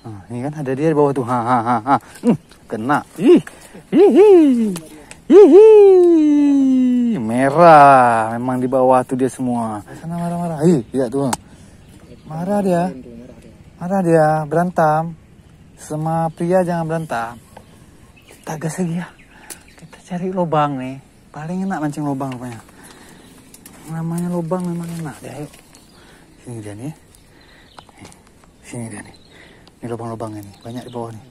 Ini kan ada dia di bawah tuh. Kena. Merah. Memang di bawah tuh dia semua. Sana marah-marah. Lihat tuh. Marah dia. Marah dia. Berantem. Sama pria jangan berantem. Kita gas lagi ya. Kita cari lubang nih. Paling enak mancing lubang rupanya. Namanya lubang memang enak deh. Ayo. Sini dia nih. Sini dia nih. Ini lubang-lubangnya nih. Banyak di bawah nih.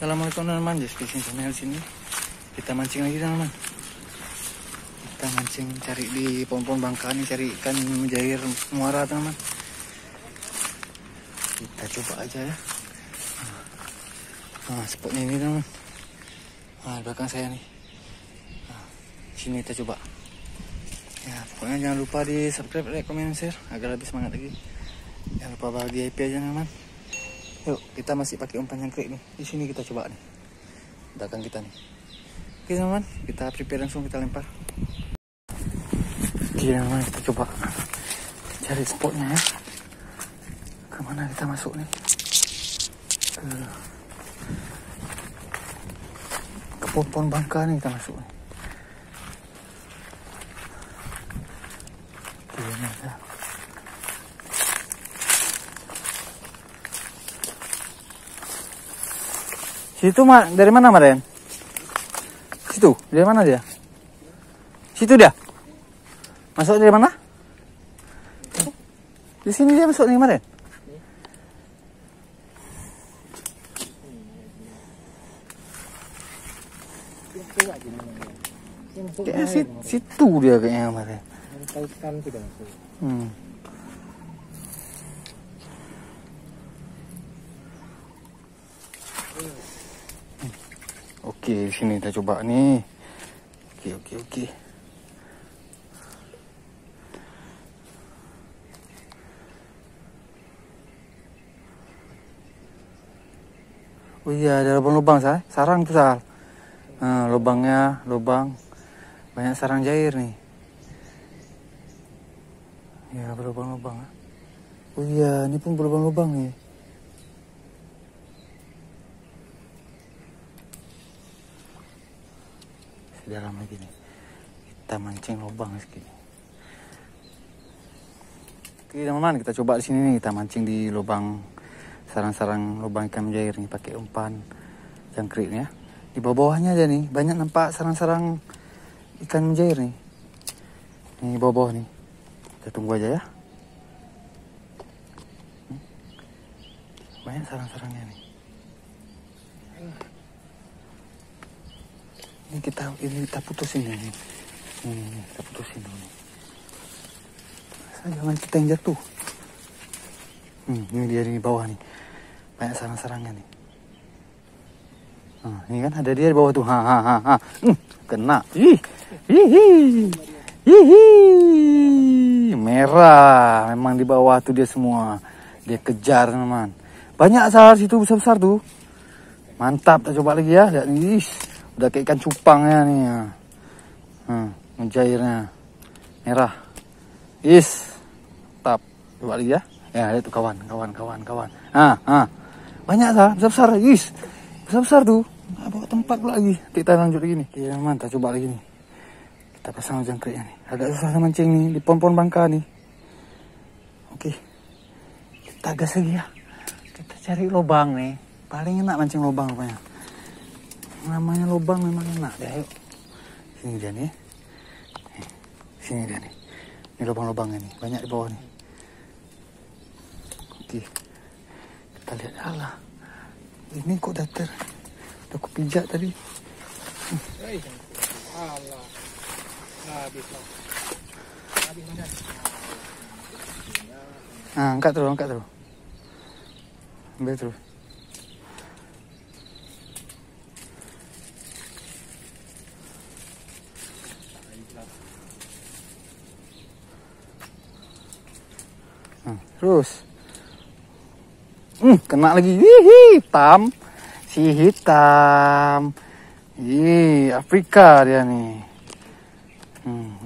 Assalamualaikum teman-teman, Just Fishing Channel sini. Kita mancing lagi teman-teman. Kita mancing cari di pohon-pohon bangka nih, cari ikan mujair muara teman-teman. Kita coba aja ya. Spotnya ini teman-teman. Belakang saya nih. Sini kita coba. Ya, pokoknya jangan lupa di subscribe, like, comment, share agar lebih semangat lagi. Jangan lupa bahagia IP aja teman-teman. Yuk, kita masih pakai umpan jangkrik nih. Di sini kita coba nih. Belakang kita nih. Oke teman-teman, kita prepare langsung, kita lempar. Oke teman-teman, kita coba cari spotnya ya. Kemana kita masuk nih? Ke pohon bangka nih kita masuk nih. Oke, ini ada. Situ dari mana Maren? Situ, dari mana dia? Situ dia. Masuk dari mana? Di sini dia masuk nih Maren. Kayak situ dia kayaknya Maren. Oke, di sini kita coba nih. Oke. Oh iya, ada lubang-lubang, sarang tuh, Sal. Lubangnya, banyak sarang jair nih. Ya, berlubang-lubang. Oh iya, ini pun berlubang-lubang nih. Dalam lagi nih, kita mancing lubang segini. Oke teman-teman, kita coba di sini nih, kita mancing di lubang, sarang-sarang lubang ikan mujair nih, pakai umpan jangkrik ya. Di bawah-bawahnya aja nih, banyak nampak sarang-sarang ikan mujair nih. Nih bawah-bawah nih, kita tunggu aja ya. Banyak sarang-sarangnya nih. Ini kita putusin ini. Kita putusin dulu. Jangan kita yang jatuh. Ini dia di bawah nih. Banyak sarang-sarangnya nih. Ini kan ada dia di bawah tuh. Kena. Merah. Memang di bawah tuh dia semua. Dia kejar teman. Banyak sar situ besar-besar tuh. Mantap, kita coba lagi ya. Lihat nih. Udah kayak ikan cupangnya nih ya. Mujairnya merah. Tap. Coba lagi ya. Ya, itu kawan. Banyak besar-besar. Besar-besar tuh. Bawa tempat pula lagi. Kita lanjut lagi nih. Ya, mantap, coba lagi nih. Kita pasang jangkriknya nih. Agak susah mancing nih di pohon-pohon bangka nih. Oke. Kita gas lagi ya. Kita cari lubang nih. Paling enak mancing lubang rupanya. Namanya lubang memang enak deh. Ayo. Sini dia nih. Sini dia nih. Ini lubang-lubangnya nih. Banyak di bawah nih. Oke. Kita lihat. Alah. Ini kok datar. Aku pijak tadi. Allah. Habis lah. Habis macam. Nah, angkat terus. Ambil terus. Terus. Kena lagi. Hitam. Si hitam. Afrika dia nih.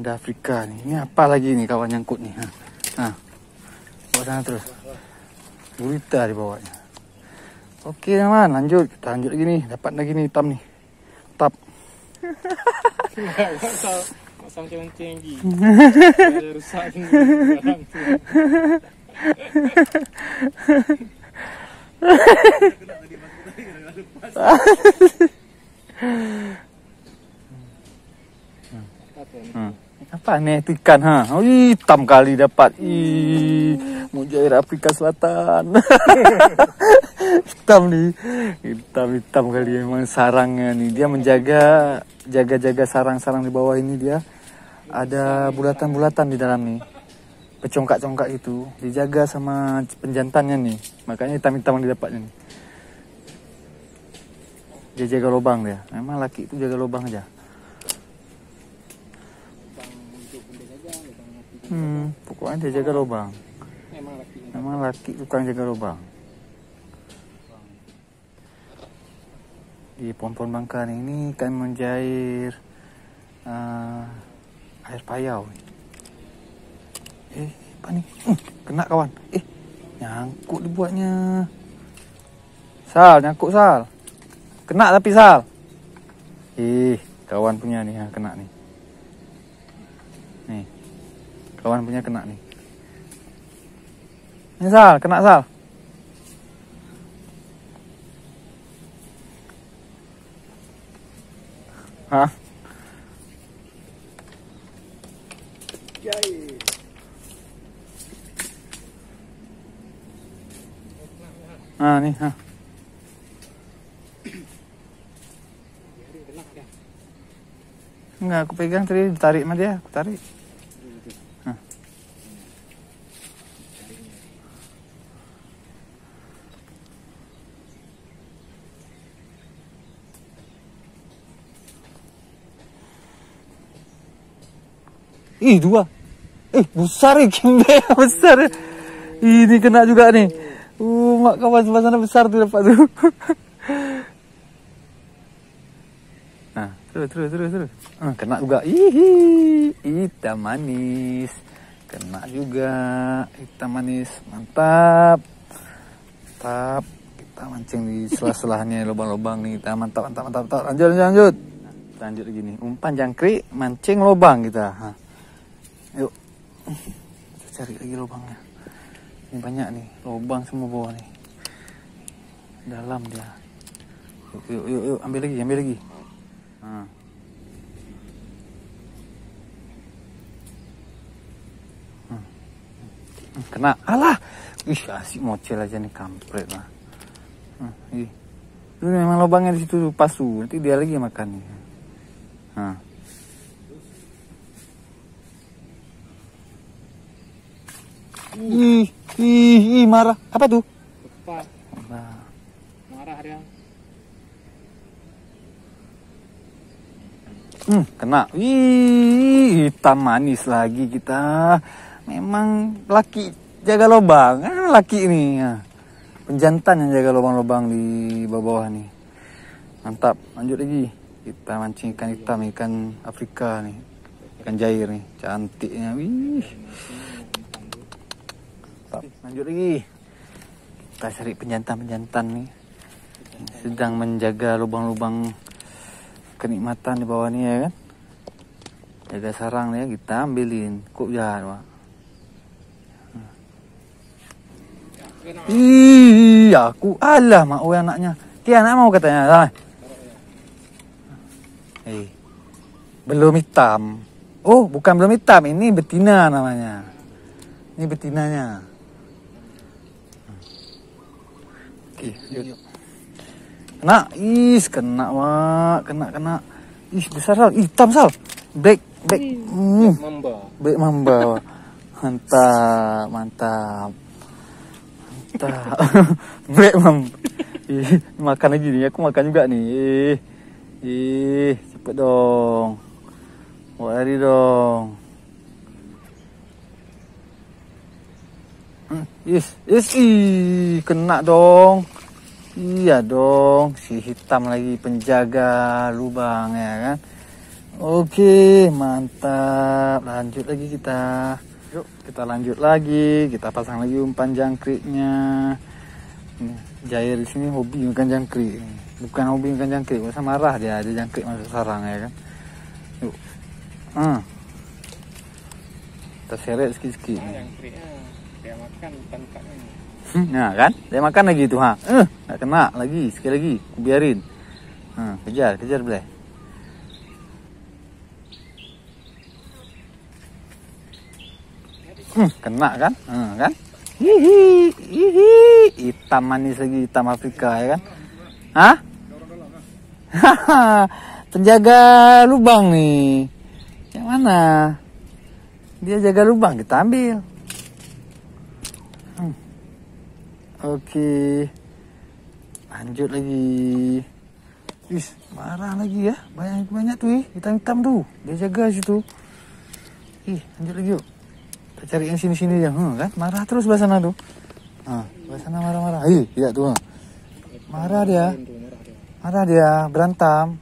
Udah Afrika nih. Ini apa lagi nih kawan nyangkut nih. Bawa sana terus. Gurita di bawahnya. Oke teman, lanjut. Kita lanjut lagi nih. Dapat lagi nih hitam nih. Tap. Masang mancing lagi. Rusak ni. Apa nih itu ikan hitam kali dapat. Mujair Afrika Selatan. Hitam nih. Hitam kali emang sarangnya nih. Dia jaga sarang-sarang di bawah ini dia. Ada bulatan-bulatan di dalam nih. Pecongkak-congkak itu dijaga sama penjantannya nih. Makanya hitam-hitam yang didapatnya nih. Dia jaga lubang dia. Memang laki itu jaga lubang aja. Pokoknya dia jaga lubang. Memang laki tukang jaga lubang. Di pohon-pohon bangka ini kan menjair air payau. Apa nih? Kena kawan. Nyangkut dibuatnya. Sal, nyangkut Sal. Kena tapi Sal. Kawan punya nih kena nih. Nih. Kawan punya kena nih. Ini Sal, kena Sal. Hah? Nih, Enggak, aku pegang tadi, ditarik sama dia, aku tarik. Dua. Besar kembe, besar. Ini kena juga nih. Mak kawan sebelah sana besar tuh dapat tuh. Terus. Kena juga. Hitam manis. Kena juga. Hitam manis. Mantap. Kita mancing di sela-selahnya lubang-lubang nih. Kita mantap. Lanjut. Lanjut lagi nih. Umpan jangkrik, mancing lubang kita. Yuk. Kita cari lagi lubangnya. Ini banyak nih, lubang semua bawah nih. Dalam dia. Yuk, ambil lagi. Kena. Alah. Asik mocel aja nih kampret lah. Itu memang lubangnya di situ pas tuh. Nanti dia lagi makan nih. Marah. Apa tuh? Marah dia. Kena. Hitam manis lagi kita. Memang laki jaga lubang. Laki ini. Penjantan yang jaga lubang-lubang di bawah nih. Mantap. Lanjut lagi. Kita mancing ikan hitam, ikan Afrika nih. Ikan jair nih. Cantiknya. Lanjut lagi. Kita cari penjantan nih. Sedang menjaga lubang-lubang kenikmatan di bawah nih ya kan. Jaga sarang ya, kita ambilin. Kok jahat, Pak. Aku alah mau anaknya. Dia anak mau katanya. Salah. Belum hitam. Oh, bukan belum hitam, ini betina namanya. Ini betinanya. Oke, yuk. Kena. Kena, Wak. Kena. Besar, Sal. Hitam, Sal. Black. Mamba. Black mamba, Wak. Mantap. Black mamba. Makan lagi nih. Aku makan juga nih. Cepet dong. Lari dong. Kena dong. Iya dong, si hitam lagi penjaga lubang ya kan. Oke, mantap. Lanjut lagi kita. Yuk, kita lanjut lagi. Kita pasang lagi umpan jangkriknya. Jair di sini hobi makan jangkrik. Bukan hobi makan jangkrik, masa marah dia ada jangkrik masuk sarang ya kan. Yuk. Kita seret sikit-sikit. Jangkriknya dia makan bukan kami. Nah kan, dia makan lagi tuh nggak kena lagi, sekali lagi, aku biarin. Kejar boleh. Kena kan, kan? Hitam manis lagi, hitam Afrika ya kan? Penjaga lubang nih. Yang mana? Dia jaga lubang, kita ambil. Oke. Lanjut lagi. Marah lagi ya. Banyak tuh hitam-hitam tuh. Dia jaga situ. Lanjut lagi yuk. Kita cari yang sini-sini aja. Kan? Marah terus belah sana tuh. Belah sana marah-marah. Lihat tuh. Marah dia. Berantem.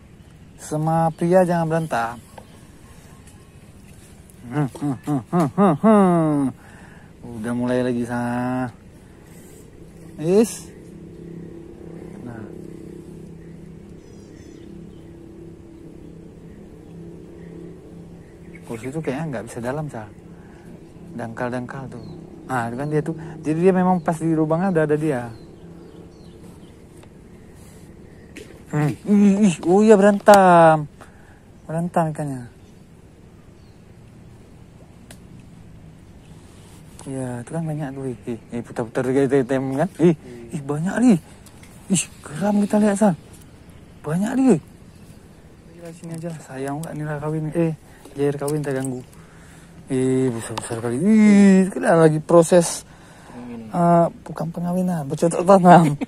Sama pria jangan berantem. Udah mulai lagi sana. Nah. Kursi itu kayaknya nggak bisa dalam, Sal. Dangkal tuh. Kan dia tuh. Jadi dia memang pas di lubangnya udah ada dia. Oh iya berantem ikannya. Ya, itu kan banyak tuh. Putar-putar tem kan. Banyak nih. Geram kita lihat, San. Banyak nih. Sini aja lah. Sayang enggak nilai kawin. Jair kawin tak ganggu. Besar-besar kali. Kita lagi proses bukan pengawinan, bercocok tanam.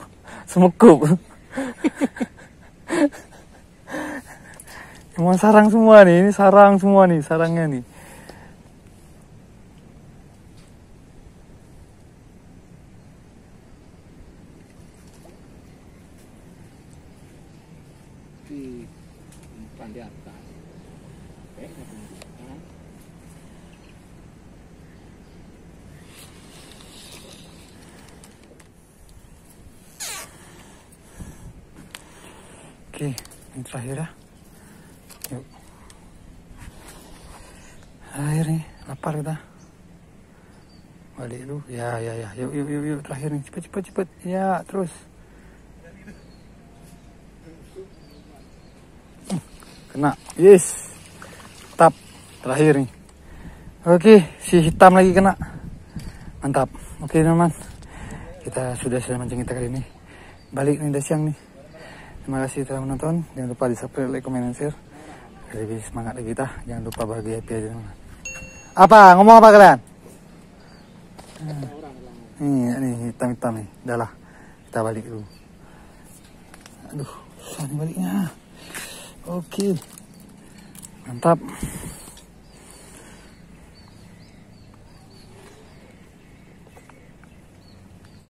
Semekup. Emang sarang semua nih. Ini sarang semua nih, sarangnya nih. Umpan di atas. Oke, ini terakhir ya. Yuk. Akhir nih, lapar kita. Balik dulu. Ya. Yuk. Terakhir nih, cepet. Ya, terus. Kena. Yes. Tap. Terakhir nih. Oke, si hitam lagi kena. Mantap. Oke, teman-teman. Kita sudah mancing kita kali ini. Balik nih, udah siang nih. Terima kasih telah menonton. Jangan lupa di subscribe, like, comment, dan share. Lebih semangat lagi kita. Jangan lupa bahagia happy aja. Ngomong apa kalian? Nih hitam-hitam nih. Udah lah. Kita balik dulu. Aduh, susah nih baliknya. Oke. Mantap.